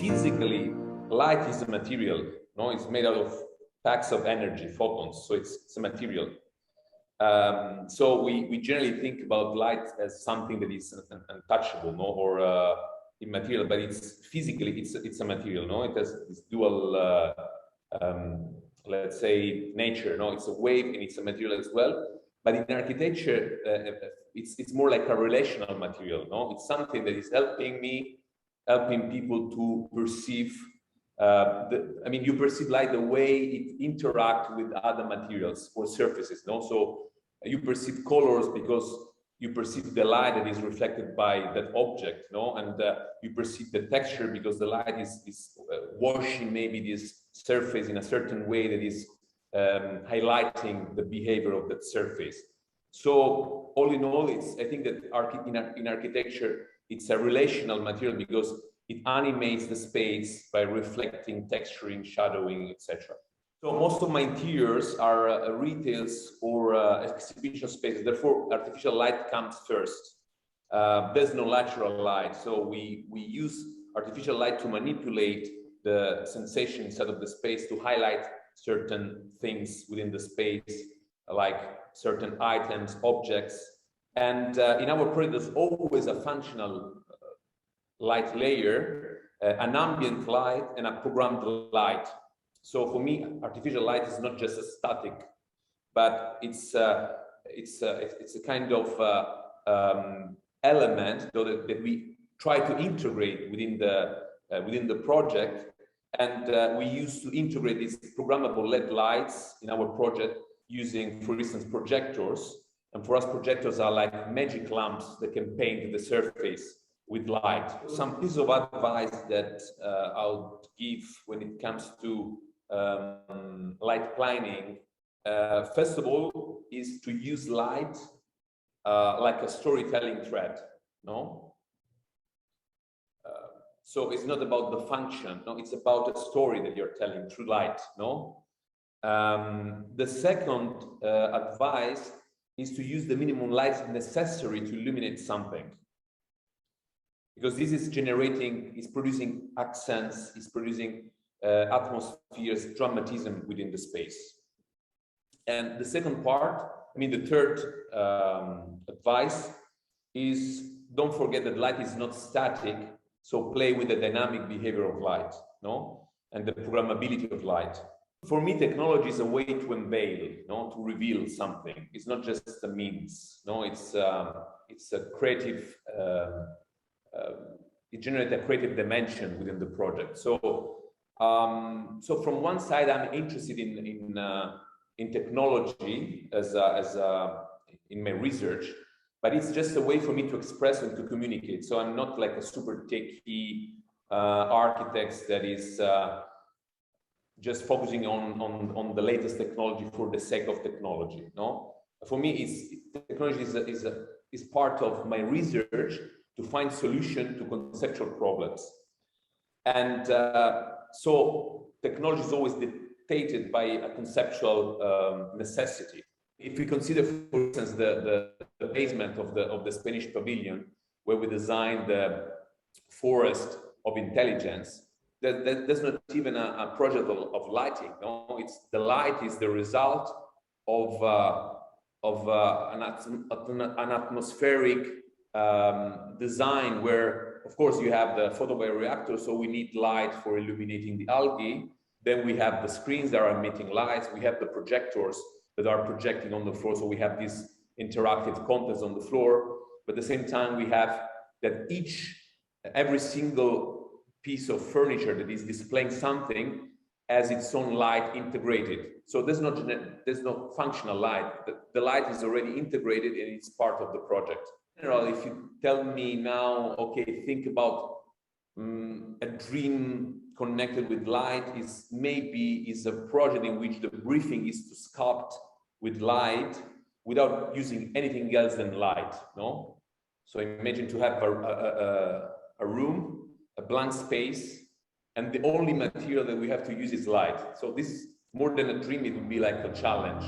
physically, light is a material. No, it's made out of packs of energy, photons. So it's a material. So we generally think about light as something that is untouchable, no, or immaterial, but it's physically it's a material, no. It has this dual, let's say, nature, no. It's a wave and it's a material as well. But in architecture, it's more like a relational material, no. It's something that is helping people to perceive. I mean, you perceive light the way it interacts with other materials or surfaces, no? So you perceive colors because you perceive the light that is reflected by that object, no? And you perceive the texture because the light is washing maybe this surface in a certain way that is highlighting the behavior of that surface. So all in all, I think that in architecture, it's a relational material because it animates the space by reflecting, texturing, shadowing, etc. So most of my interiors are retails or exhibition spaces. Therefore, artificial light comes first. There's no natural light, so we use artificial light to manipulate the sensation inside of the space to highlight certain things within the space, like certain items, objects. And in our project, there's always a functional light layer, an ambient light, and a programmed light. So for me, artificial light is not just a static, but it's a kind of element that we try to integrate within the project, and we used to integrate these programmable LED lights in our project using, for instance, projectors. And for us, projectors are like magic lamps that can paint the surface with light. Some piece of advice that I'll give when it comes to light planning, first of all, is to use light like a storytelling thread, no? So it's not about the function, no, it's about a story that you're telling through light, no? The second advice is to use the minimum light necessary to illuminate something. Because this is producing accents, is producing atmospheres, dramatism within the space. And the second part, the third advice is don't forget that light is not static, so play with the dynamic behavior of light, no? And the programmability of light. For me, technology is a way to unveil, no? To reveal something. It's not just a means, no? It's a creative, it generates a creative dimension within the project. So, so from one side, I'm interested in technology as in my research, but it's just a way for me to express and to communicate. So I'm not like a super techie architect that is just focusing on the latest technology for the sake of technology. No, for me, technology is part of my research to find solution to conceptual problems, and so technology is always dictated by a conceptual necessity. If we consider, for instance, the basement of the Spanish pavilion, where we designed the forest of intelligence, there's not even a project of lighting. No, it's the light is the result of an atmospheric design where, of course, you have the photobioreactor, so we need light for illuminating the algae. Then we have the screens that are emitting lights. We have the projectors that are projecting on the floor, so we have these interactive contents on the floor. But at the same time, we have that every single piece of furniture that is displaying something has its own light integrated. So there's no functional light. The light is already integrated and it's part of the project. In general, if you tell me now, okay, think about a dream connected with light is a project in which the briefing is to sculpt with light without using anything else than light, no? So imagine to have a room, a blank space, and the only material that we have to use is light. So this is more than a dream, it would be like a challenge.